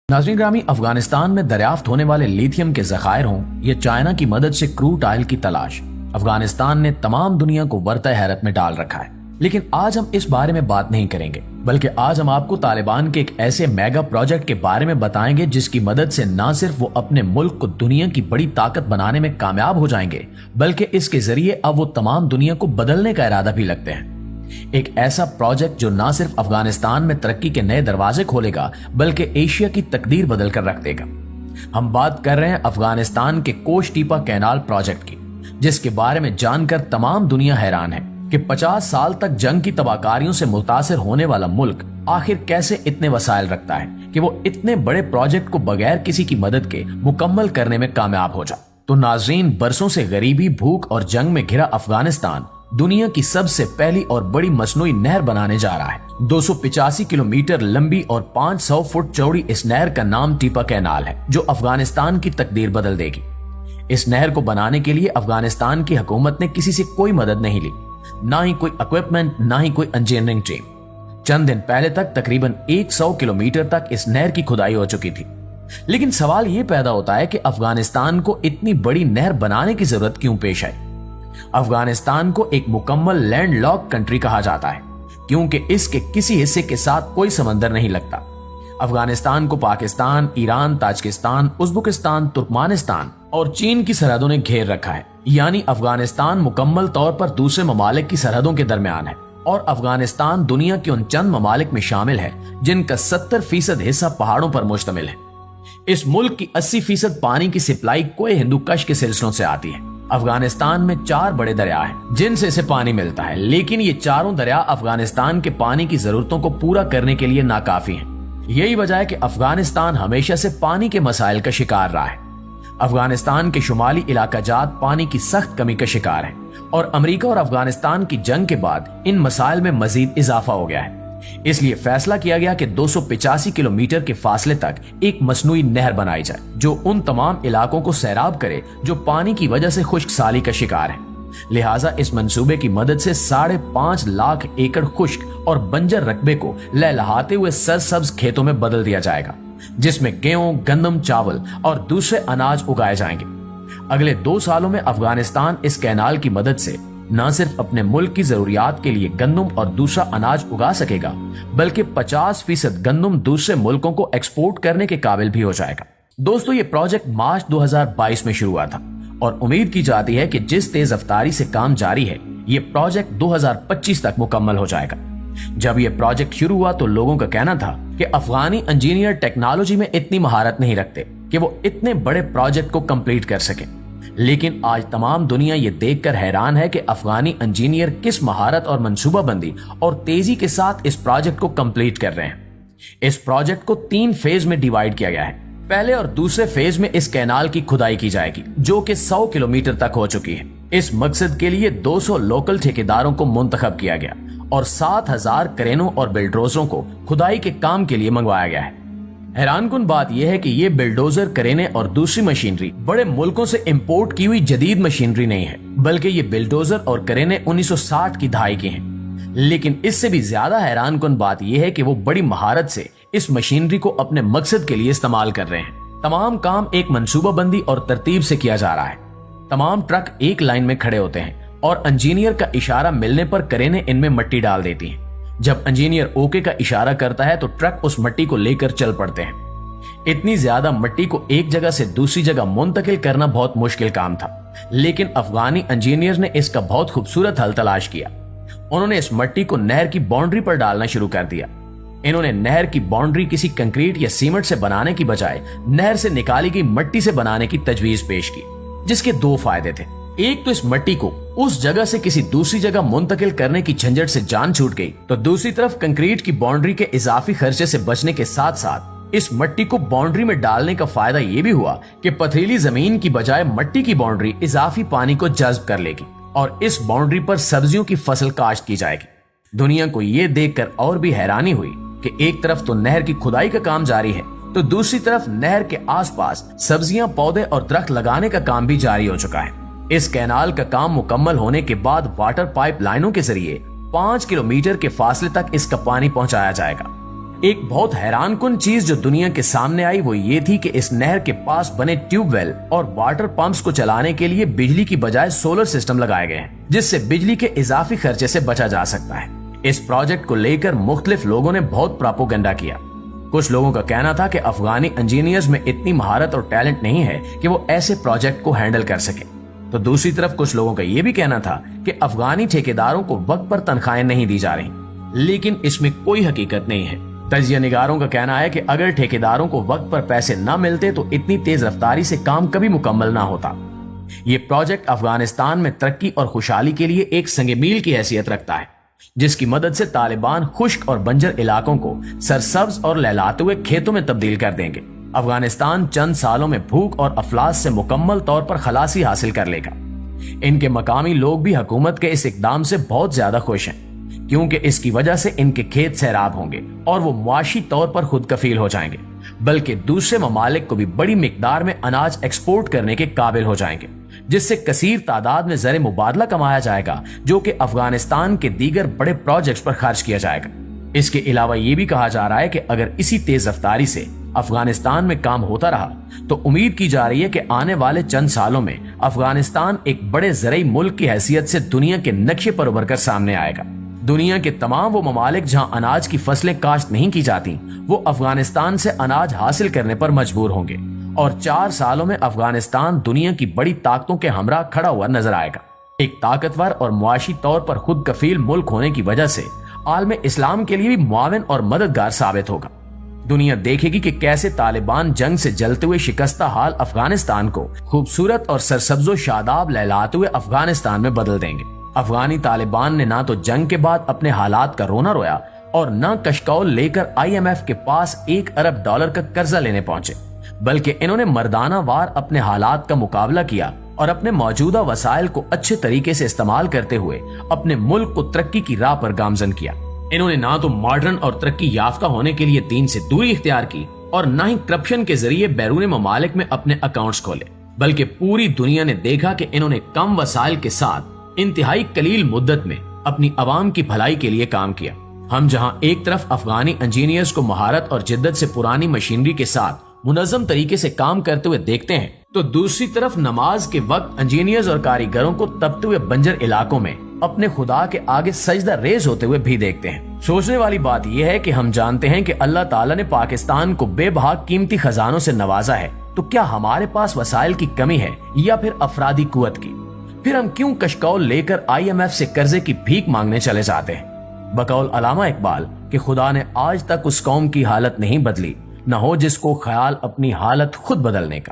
नाज़रीन ग्रामी, अफगानिस्तान में दरियाफ्त होने वाले लिथियम के ज़खायर हों या चाइना की मदद से क्रूड ऑयल की तलाश, अफगानिस्तान ने तमाम दुनिया को वरता हैरत में डाल रखा है। लेकिन आज हम इस बारे में बात नहीं करेंगे, बल्कि आज हम आपको तालिबान के एक ऐसे मेगा प्रोजेक्ट के बारे में बताएंगे जिसकी मदद से न सिर्फ वो अपने मुल्क को दुनिया की बड़ी ताकत बनाने में कामयाब हो जाएंगे, बल्कि इसके जरिए अब वो तमाम दुनिया को बदलने का इरादा भी लगते हैं। एक ऐसा प्रोजेक्ट जो न सिर्फ अफगानिस्तान में तरक्की के नए दरवाजे खोलेगा, बल्कि एशिया की तकदीर बदल कर रख देगा। हम बात कर रहे हैं अफगानिस्तान के कोश टीपा कैनाल प्रोजेक्ट की, जिसके बारे में जानकर तमाम दुनिया हैरान है कि 50 साल तक जंग की तबाहकारियों से मुतासिर होने वाला मुल्क आखिर कैसे इतने वसाइल रखता है कि वो इतने बड़े प्रोजेक्ट को बगैर किसी की मदद के मुकम्मल करने में कामयाब हो जाए। तो नाजरीन, बरसों से गरीबी, भूख और जंग में घिरा अफगानिस्तान दुनिया की सबसे पहली और बड़ी मसनूई नहर बनाने जा रहा है। 285 किलोमीटर लंबी और 500 फुट चौड़ी इस नहर का नाम टीपा कैनाल है, जो अफगानिस्तान की तकदीर बदल देगी। इस नहर को बनाने के लिए अफगानिस्तान की हुकूमत ने किसी से कोई मदद नहीं ली, ना ही कोई इक्विपमेंट, ना ही कोई इंजीनियरिंग टीम। चंद दिन पहले तक तकरीबन 100 किलोमीटर तक इस नहर की खुदाई हो चुकी थी। लेकिन सवाल ये पैदा होता है कि अफगानिस्तान को इतनी बड़ी नहर बनाने की जरूरत क्यों पेश आई। अफगानिस्तान को एक मुकम्मल लैंड लॉक कंट्री कहा जाता है, क्योंकि इसके किसी हिस्से के साथ कोई समंदर नहीं लगता। अफगानिस्तान को Pakistan, Iran, Tajikistan, Uzbekistan, Turkmenistan और चीन की सरहदों ने घेर रखा है। यानी अफगानिस्तान मुकम्मल तौर पर दूसरे ममालिक की सरहदों के दरमियान है, और अफगानिस्तान दुनिया के उन चंद ममालिक में शामिल है जिनका 70% हिस्सा पहाड़ों पर मुश्तमिल है। इस मुल्क की 80% पानी की सप्लाई कोई हिंदू कश के सिलसिलों से आती है। अफगानिस्तान में 4 बड़े दरिया हैं जिनसे इसे पानी मिलता है, लेकिन ये चारों दरिया अफगानिस्तान के पानी की जरूरतों को पूरा करने के लिए नाकाफी हैं। यही वजह है कि अफगानिस्तान हमेशा से पानी के मसाइल का शिकार रहा है। अफगानिस्तान के शुमाली इलाका जात पानी की सख्त कमी का शिकार है, और अमेरिका और अफगानिस्तान की जंग के बाद इन मसाइल में मजीद इजाफा हो गया है। इसलिए फैसला किया गया कि 285 किलोमीटर के फासले तक एक मसनूई नहर बनाई जाए, जो उन तमाम इलाकों को सैराब करे जो पानी की वजह से खुश्क साली का शिकार है। लिहाजा इस मंसूबे की मदद से 5.5 लाख एकड़ खुश्क और बंजर रकबे को लहलहाते हुए सरसब्ज खेतों में बदल दिया जाएगा, जिसमें गेहूं, गंदम, चावल और दूसरे अनाज उगाए जाएंगे। अगले 2 सालों में अफगानिस्तान इस कैनाल की मदद से न सिर्फ अपने मुल्क की जरूरियात के लिए गंदम और दूसरा अनाज उगा सकेगा, बल्कि 50% गंदम दूसरे मुल्कों को एक्सपोर्ट करने के काबिल भी हो जाएगा। दोस्तों, ये प्रोजेक्ट मार्च 2022 में शुरू हुआ था, और उम्मीद की जाती है कि जिस तेज रफ्तारी से काम जारी है, ये प्रोजेक्ट 2025 तक मुकम्मल हो जाएगा। जब ये प्रोजेक्ट शुरू हुआ तो लोगों का कहना था कि अफगानी इंजीनियर टेक्नोलॉजी में इतनी महारत नहीं रखते कि वो इतने बड़े प्रोजेक्ट को कंप्लीट कर सके। लेकिन आज तमाम दुनिया ये देखकर हैरान है कि अफगानी इंजीनियर किस महारत और मंसूबाबंदी और तेजी के साथ इस प्रोजेक्ट को कंप्लीट कर रहे हैं। इस प्रोजेक्ट को 3 फेज में डिवाइड किया गया है। पहले और दूसरे फेज में इस कैनाल की खुदाई की जाएगी, जो कि 100 किलोमीटर तक हो चुकी है। इस मकसद के लिए 200 लोकल ठेकेदारों को मुंतखब किया गया और 7000 क्रेनों और बिल्डोजरों को खुदाई के काम के लिए मंगवाया गया है। हैरानकुन बात यह है कि ये बिल्डोजर, क्रेनें और दूसरी मशीनरी बड़े मुल्कों से इंपोर्ट की हुई जदीद मशीनरी नहीं है, बल्कि ये बिल्डोजर और क्रेनें 1960 की दहाई की हैं। लेकिन इससे भी ज्यादा हैरानकुन बात यह है कि वो बड़ी महारत से इस मशीनरी को अपने मकसद के लिए इस्तेमाल कर रहे हैं। तमाम काम एक मंसूबाबंदी और तरतीब से किया जा रहा है। तमाम ट्रक एक लाइन में खड़े होते हैं, और इंजीनियर का इशारा मिलने पर क्रेनें इनमें मिट्टी डाल देती हैं। जब इंजीनियर ओके का इशारा करता है तो ट्रक उस मिट्टी को लेकर चल पड़ते हैं। इतनी ज्यादा मिट्टी को एक जगह से दूसरी जगह मुंतकिल करना बहुत मुश्किल काम था, लेकिन अफगानी इंजीनियर ने इसका बहुत खूबसूरत हल तलाश किया। उन्होंने इस मिट्टी को नहर की बाउंड्री पर डालना शुरू कर दिया। इन्होंने नहर की बाउंड्री किसी कंक्रीट या सीमेंट से बनाने की बजाय नहर से निकाली गई मिट्टी से बनाने की तजवीज पेश की, जिसके 2 फायदे थे। एक तो इस मिट्टी को उस जगह से किसी दूसरी जगह मुंतकिल करने की झंझट से जान छूट गई, तो दूसरी तरफ कंक्रीट की बाउंड्री के इजाफी खर्चे से बचने के साथ साथ इस मिट्टी को बाउंड्री में डालने का फायदा यह भी हुआ कि पथरीली जमीन की बजाय मिट्टी की बाउंड्री इजाफी पानी को जज्ब कर लेगी, और इस बाउंड्री पर सब्जियों की फसल काश्त की जाएगी। दुनिया को यह देखकर और भी हैरानी हुई कि एक तरफ तो नहर की खुदाई का काम जारी है, तो दूसरी तरफ नहर के आसपास सब्जियां, पौधे और दरख्त लगाने का काम भी जारी हो चुका है। इस कैनाल का काम मुकम्मल होने के बाद वाटर पाइप लाइनों के जरिए 5 किलोमीटर के फासले तक इसका पानी पहुंचाया जाएगा। एक बहुत हैरान कुन चीज जो दुनिया के सामने आई वो ये थी कि इस नहर के पास बने ट्यूबवेल और वाटर पंप्स को चलाने के लिए बिजली की बजाय सोलर सिस्टम लगाए गए हैं, जिससे बिजली के इजाफी खर्चे से बचा जा सकता है। इस प्रोजेक्ट को लेकर मुख्तलिफ लोगों ने बहुत प्रोपेगेंडा किया। कुछ लोगों का कहना था कि अफगानी इंजीनियर्स में इतनी महारत और टैलेंट नहीं है कि वो ऐसे प्रोजेक्ट को हैंडल कर सके। तो दूसरी तरफ कुछ लोगों का ये भी कहना था कि अफगानी ठेकेदारों को वक्त पर तनख्वाहें नहीं दी जा रही, लेकिन इसमें कोई हकीकत नहीं है। तजिया निगारों का कहना है कि अगर ठेकेदारों को वक्त पर पैसे न मिलते तो इतनी तेज रफ्तारी से काम कभी मुकम्मल ना होता। ये प्रोजेक्ट अफगानिस्तान में तरक्की और खुशहाली के लिए एक संगे मील की हैसियत रखता है, जिसकी मदद से तालिबान खुश्क और बंजर इलाकों को सरसब्ज और लहलाते हुए खेतों में तब्दील कर देंगे। अफगानिस्तान चंद सालों में भूख और अफलास से मुकम्मल तौर पर खलासी हासिल कर लेगा। इनके मकामी लोग भी हुकूमत के इस इकदाम से बहुत ज्यादा खुश हैं, क्योंकि इसकी वजह से इनके खेत सैराब होंगे और वो मुआशी तौर पर खुद कफील हो जाएंगे, बल्कि दूसरे ममालिक को भी बड़ी मिकदार में अनाज एक्सपोर्ट करने के काबिल हो जाएंगे, जिससे कसीर तादाद में ज़र मुबादला कमाया जाएगा, जो कि अफगानिस्तान के दीगर बड़े प्रोजेक्ट्स पर खर्च किया जाएगा। इसके अलावा ये भी कहा जा रहा है कि अगर इसी तेज रफ्तारी से अफगानिस्तान में काम होता रहा तो उम्मीद की जा रही है कि आने वाले चंद सालों में अफगानिस्तान एक बड़े ज़रई मुल्क की हैसियत से दुनिया के नक्शे पर उभर कर सामने आएगा। दुनिया के तमाम वो ममालिक जहां अनाज की फसलें काश्त नहीं की जाती, वो अफगानिस्तान से अनाज हासिल करने पर मजबूर होंगे और 4 सालों में अफगानिस्तान दुनिया की बड़ी ताकतों के हमरा खड़ा हुआ नजर आएगा। एक ताकतवर और मुआशी तौर पर खुद कफील मुल्क होने की वजह से आलम इस्लाम के लिए भी मुआविन और मददगार साबित होगा। दुनिया देखेगी कि कैसे तालिबान जंग से जलते हुए शिकस्ता हाल अफगानिस्तान को खूबसूरत और सरसब्जो शादाब लहलाते हुए अफगानिस्तान में बदल देंगे। अफगानी तालिबान ने ना तो जंग के बाद अपने हालात का रोना रोया और न कशकौल लेकर IMF के पास $1 अरब का कर्जा लेने पहुंचे, बल्कि इन्होंने मर्दाना वार अपने हालात का मुकाबला किया और अपने मौजूदा वसाइल को अच्छे तरीके से इस्तेमाल करते हुए अपने मुल्क को तरक्की की राह पर गामजन किया। इन्होंने ना तो मॉडर्न और तरक्की याफ्ता होने के लिए दीन से दूरी इख्तियार की और न ही करप्शन के जरिए बैरून ममालिक में अपने अकाउंट्स खोले, बल्कि पूरी दुनिया ने देखा कि इन्होंने कम वसाइल के साथ इंतहाई कलील मुद्दत में अपनी आवाम की भलाई के लिए काम किया। हम जहां एक तरफ अफगानी इंजीनियर्स को महारत और जिद्दत से पुरानी मशीनरी के साथ मुनज़्ज़म तरीके से काम करते हुए देखते हैं, तो दूसरी तरफ नमाज के वक्त इंजीनियर्स और कारीगरों को तपते हुए बंजर इलाकों में अपने खुदा के आगे सजदा रेज होते हुए भी देखते हैं। सोचने वाली बात यह है कि हम जानते हैं कि अल्लाह ताला ने पाकिस्तान को बेबहा कीमती खजानों से नवाजा है, तो क्या हमारे पास वसाइल की कमी है या फिर अफरादी कुव्वत की? फिर हम क्यों कशकौल लेकर IMF से कर्जे की भीख मांगने चले जाते हैं? बकौल अल्लामा इकबाल कि खुदा ने आज तक उस कौम की हालत नहीं बदली, न हो जिसको ख्याल अपनी हालत खुद बदलने का।